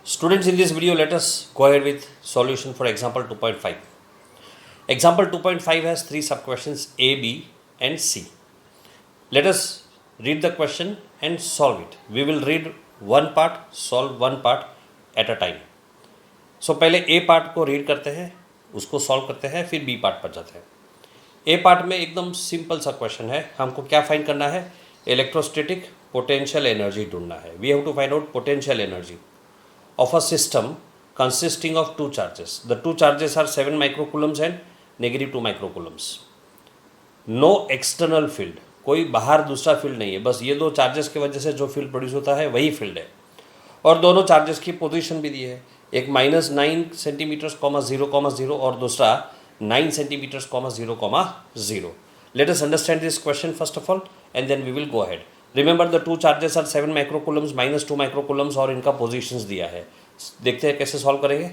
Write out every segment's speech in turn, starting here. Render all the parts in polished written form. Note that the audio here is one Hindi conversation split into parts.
Students, in this video, let us go ahead with solution for example 2.5. Example 2.5 has three sub-questions A, B and C. Let us read the question and solve it. We will read one part, solve one part at a time. So पहले A पार्ट को रीड करते हैं, उसको सॉल्व करते हैं, फिर B पार्ट पर जाते हैं. A पार्ट में एकदम सिंपल सा क्वेश्चन है. हमको क्या फाइंड करना है? इलेक्ट्रोस्टैटिक पोटेंशियल एनर्जी ढूंढना है. We have to find out potential energy of a system consisting of two charges. The two charges are 7 microcoulombs and negative 2 microcoulombs. No external field, कोई बाहर दूसरा फील्ड नहीं है, बस ये दो चार्जेस की वजह से जो फील्ड प्रोड्यूस होता है वही फील्ड है. और दोनों चार्जेस की पोजीशन भी दी है, एक -9 सेंटीमीटर्स कॉमा 0,0 और दूसरा 9 centimetres comma 0,0. Let us understand this question first of all and then we will go ahead. Remember the two charges are 7 microcoulombs -2 microcoulombs और इनका पोजीशंस दिया है. देखते हैं कैसे सॉल्व करेंगे.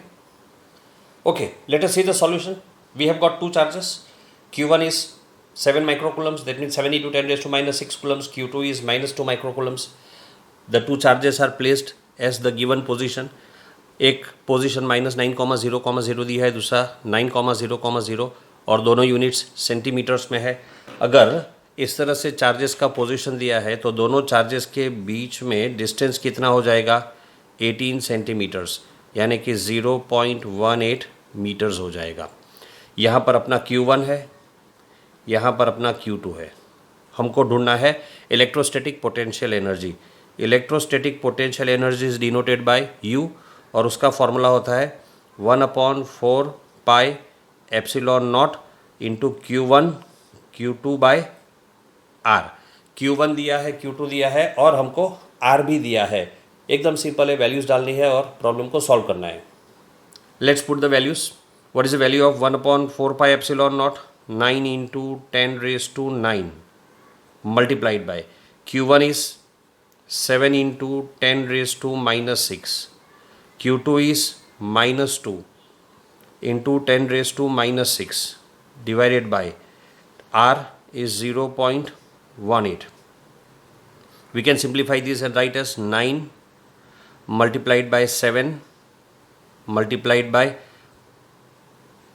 Okay, let us see the solution. We have got two charges. Q1 is 7 microcoulombs, that means 7 into 10 raised to -6 coulombs. Q2 is -2 microcoulombs. The two charges are placed as the given position. एक पोजीशन -9,0,0 दी है, दूसरा 9,0,0 और दोनों यूनिट्स सेंटीमीटर्स में है. अगर इस तरह से चार्जेस का पोजीशन दिया है तो दोनों चार्जेस के बीच में डिस्टेंस कितना हो जाएगा? 18 सेंटीमीटर्स, यानी कि 0.18 मीटर्स हो जाएगा. यहाँ पर अपना Q1 है, यहाँ पर अपना Q2 है. हमको ढूंढना है electrostatic potential energy. Electrostatic potential energy is denoted by U और उसका फॉर्मूला होता है 1/4 pi epsilon naught into Q1 Q2 by R. Q1 दिया है, Q2 दिया है और हमको R भी दिया है. एकदम सिंपल है, वैल्यूज़ डालनी है और प्रॉब्लम को सॉल्व करना है. Let's put the values. What is the value of 1/4 pi epsilon naught? 9 into 10 raise to 9 multiplied by Q1 is 7 into 10 raise to -6. Q2 is -2 into 10 raise to -6 divided by R is 0.18. We can simplify this and write as 9 multiplied by 7 multiplied by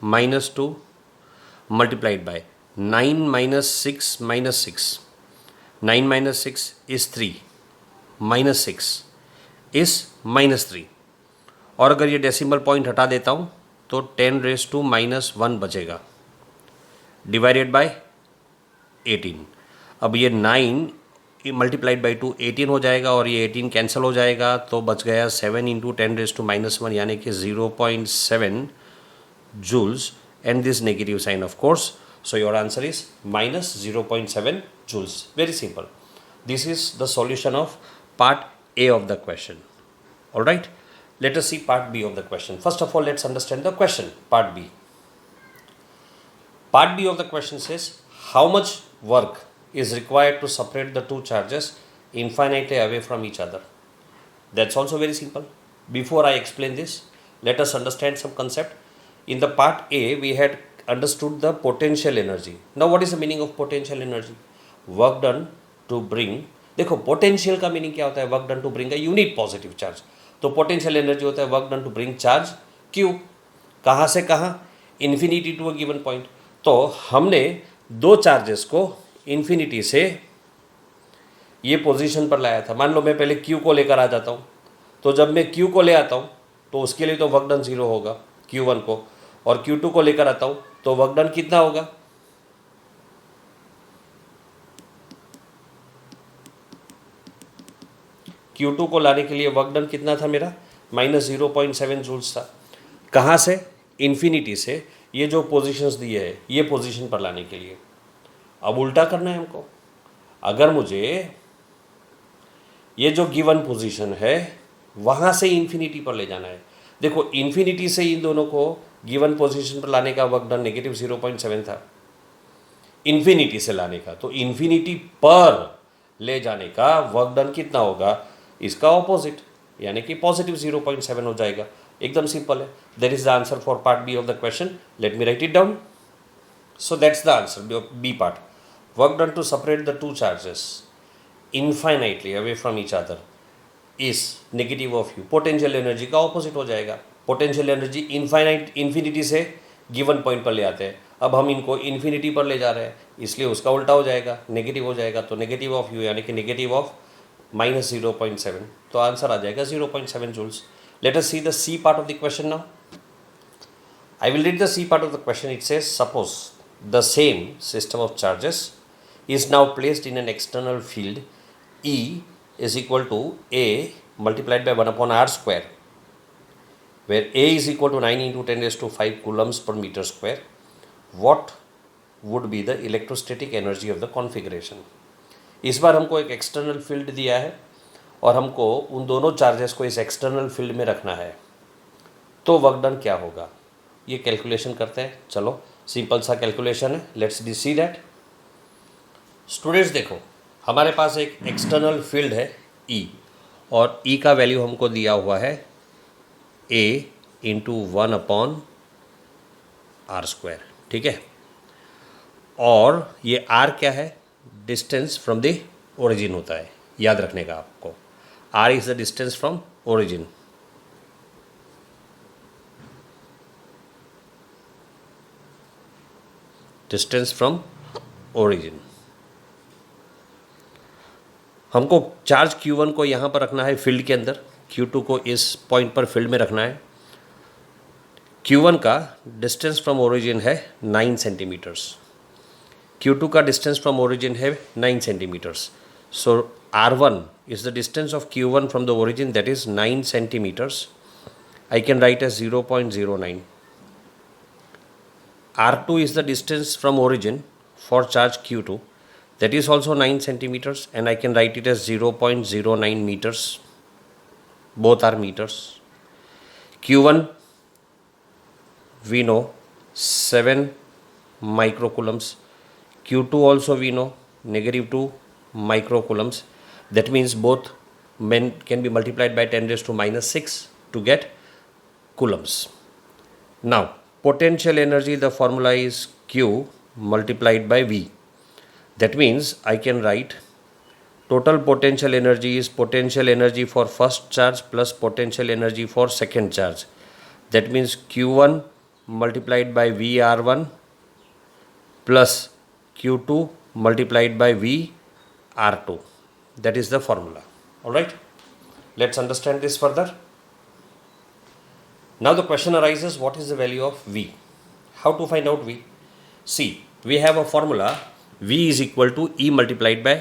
-2 multiplied by 9 minus 6 minus 6. 9 minus 6 is 3 minus 6 is -3. और अगर ये डेसिमल पॉइंट हटा देता हूँ तो 10 रेज टू -1 बचेगा डिवाइडेड बाय 18. अब ये 9 मल्टीप्लाइड बाई 2 18 हो जाएगा और ये 18 कैंसिल हो जाएगा तो बच गया 7 इंटू 10 रेज टू -1 यानी कि 0.7 joules and this negative sign of course. So your answer is -0.7 joules. Very simple. This is the solution of part A of the question. All right, let us see part B of the question. First of all, let's understand the question, part B. Part B of the question says, how much work is required to separate the two charges infinitely away from each other? That's also very simple. Before I explain this, let us understand some concept. In the part A, we had understood the potential energy. Now, what is the meaning of potential energy? Work done to bring, देखो पोटेंशियल का मीनिंग क्या होता है? Work done to bring a unit positive charge. तो पोटेंशियल एनर्जी होता है work done to bring charge Q. कहाँ से कहाँ? Infinity to a given point. तो हमने दो चार्जेस को इन्फिनिटी से ये पोजीशन पर लाया था. मान लो मैं पहले Q को लेकर आ जाता हूँ, तो जब मैं Q को ले आता हूँ तो उसके लिए तो वर्क डन 0 होगा Q1 को, और Q2 को लेकर आता हूँ तो वर्क डन कितना होगा? Q2 को लाने के लिए वर्क डन कितना था मेरा? -0.7 जूल्स था. कहाँ से? इन्फिनिटी से ये जो पोजीशंस दिए है ये पोजीशन पर लाने के लिए. अब उल्टा करना है हमको. अगर मुझे ये जो गिवन पोजीशन है वहाँ से इन्फिनिटी पर ले जाना है. देखो इन्फिनिटी से इन दोनों को गिवन पोजीशन पर लाने का वर्क डन -0.7 था, इन्फिनिटी से लाने का. तो इन्फिनिटी पर ले जाने का वर्क डन कितना होगा? इसका ऑपोजिट, यानी कि +0.7 हो जाएगा. एकदम सिंपल है. That is the answer for part B of the question. Let me write it down. So that's the answer, B part. Work done to separate the two charges infinitely away from each other is negative of U, potential energy का ऑपोजिट हो जाएगा। पोटेंशियल एनर्जी इन्फिनिटी से गिवन पॉइंट पर ले आते हैं, अब हम इनको इन्फिनिटी पर ले जा रहे हैं, इसलिए उसका उल्टा हो जाएगा, नेगेटिव हो जाएगा। तो नेगेटिव ऑफ यू यानी कि नेगेटिव ऑफ -0.7, तो आंसर आ जाएगा 0.7 joules. Let us see the C part of the question now. I will read the C part of the question. It says, suppose the same system of charges is now placed in an external field E is equal to A multiplied by 1 upon R square, where A is equal to 9 into 10 raised to 5 coulombs per meter square. What would be the electrostatic energy of the configuration? इस बार हमको एक एक्सटर्नल फील्ड दिया है और हमको उन दोनों चार्जेस को इस एक्सटर्नल फील्ड में रखना है, तो वर्क डन क्या होगा ये कैलकुलेशन करते हैं। चलो सिंपल सा कैलकुलेशन है, let's D see that. Students देखो, हमारे पास एक एक्सटर्नल फील्ड है E, और E का वैल्यू हमको दिया हुआ है A into 1 upon R square, ठीक है। और ये R क्या है, डिस्टेंस फ्रॉम द ओरिजिन होता है, याद रखने का आपको। R is the distance from origin. Distance from origin. हमको चार्ज Q1 को यहाँ पर रखना है फील्ड के अंदर, Q2 को इस पॉइंट पर फील्ड में रखना है। Q1 का डिस्टेंस फ्रॉम ओरिजिन है 9 सेंटीमीटर्स, Q2 का डिस्टेंस फ्रॉम ओरिजिन है 9 centimetres. So R1 is the distance of Q1 from the origin, that is 9 centimetres. I can write as 0.09। R2 is the distance from origin for charge Q2, that is also 9 centimeters, and I can write it as 0.09 meters. Both are meters. Q1 we know 7 microcoulombs. Q2 also we know -2 microcoulombs. That means both men can be multiplied by 10 raised to -6 to get coulombs. Now potential energy, the formula is Q multiplied by V. That means I can write total potential energy is potential energy for first charge plus potential energy for second charge. That means Q1 multiplied by VR1 plus Q2 multiplied by VR2. That is the formula. Alright, let's understand this further. Now the question arises, what is the value of V? How to find out V? See, we have a formula, V is equal to E multiplied by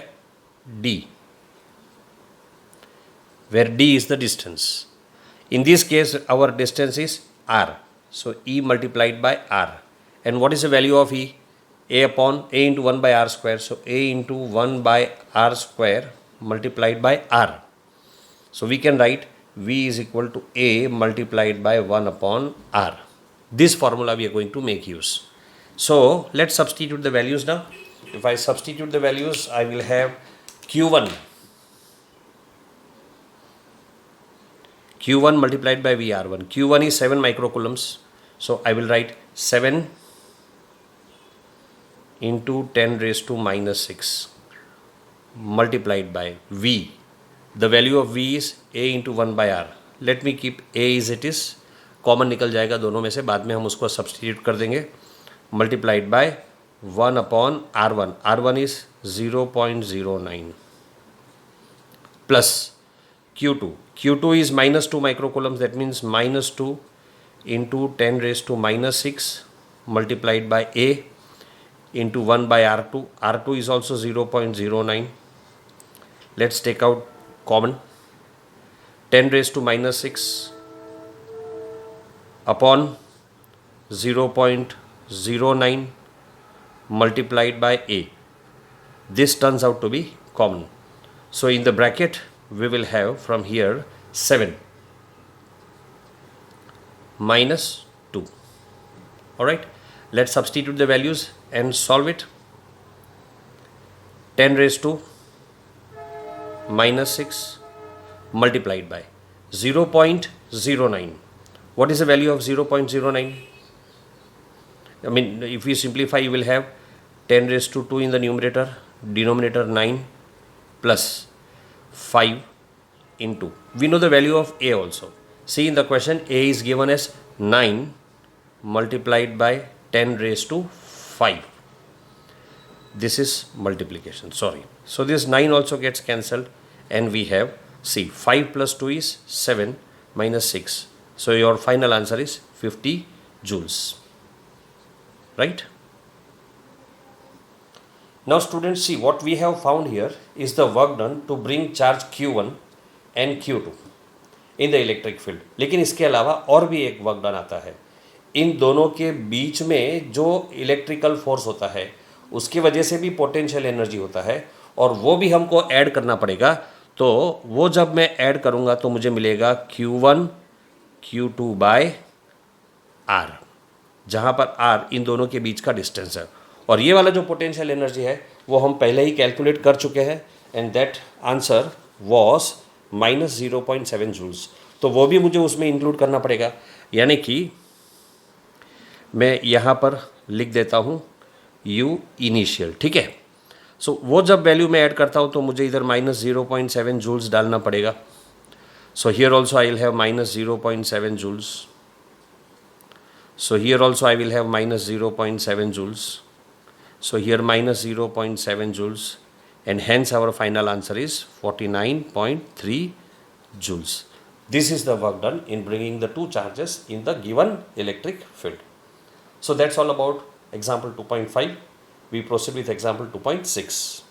D, where D is the distance. In this case, our distance is R. So E multiplied by R. And what is the value of E? A into 1 by R square. So A into 1 by R square multiplied by R. So we can write V is equal to A multiplied by 1 upon R. This formula we are going to make use. So let's substitute the values now. If I substitute the values, I will have Q1 multiplied by VR1. Q1 is 7 microcoulombs. So I will write 7 into 10 raised to -6 multiplied by V. The value of V is A into 1 by R. Let me keep A as it is. Common निकल जाएगा दोनों में से, बाद में हम उसको सब्सटीट्यूट कर देंगे। Multiplied by 1 upon R1. R1 is 0.09 plus Q2. Q2 is -2 microcoulombs. That means -2 into 10 raised to -6 multiplied by A into 1 by R2. R2 is also 0.09. Let's take out common. 10 raised to -6 upon 0.09 multiplied by A. This turns out to be common. So in the bracket we will have from here 7 minus 2. Alright, let's substitute the values and solve it. 10 raised to -6 multiplied by 0.09. What is the value of 0.09? I mean, if we simplify, you will have 10 raised to 2 in the numerator, denominator 9 plus 5 into, we know the value of A also. See in the question, A is given as 9 multiplied by 10 raised to 5. This is multiplication, sorry. So this 9 also gets cancelled and we have, see, 5 plus 2 is 7 minus 6. So your final answer is 50 joules, right? Now students, see what we have found here is the work done to bring charge Q1 and Q2 in the electric field. लेकिन इसके अलावा और भी एक वर्क डन आता है. इन दोनों के बीच में जो इलेक्ट्रिकल फोर्स होता है उसकी वजह से भी पोटेंशियल एनर्जी होता है और वो भी हमको ऐड करना पड़ेगा. तो वो जब मैं ऐड करूँगा तो मुझे मिलेगा Q1 Q2 बाय R, जहाँ पर R इन दोनों के बीच का डिस्टेंस है. और ये वाला जो पोटेंशियल एनर्जी है वो हम पहले ही कैलकुलेट कर चुके हैं and that answer was -0.7 joules. तो वो भी मुझे उसमें इंक्लूड करना पड़ेगा. यानी कि मैं यहाँ पर लिख देता हूँ U इनिशियल, ठीक है. सो वो जब वैल्यू मैं ऐड करता हूँ तो मुझे इधर -0.7 जूल्स डालना पड़ेगा. So here also I will have -0.7 joules. So here also I will have -0.7 joules. So here -0.7 joules and hence our final answer is 49.3 joules. This is the work done in bringing the two charges in the given electric field. So that's all about example 2.5. We proceed with example 2.6.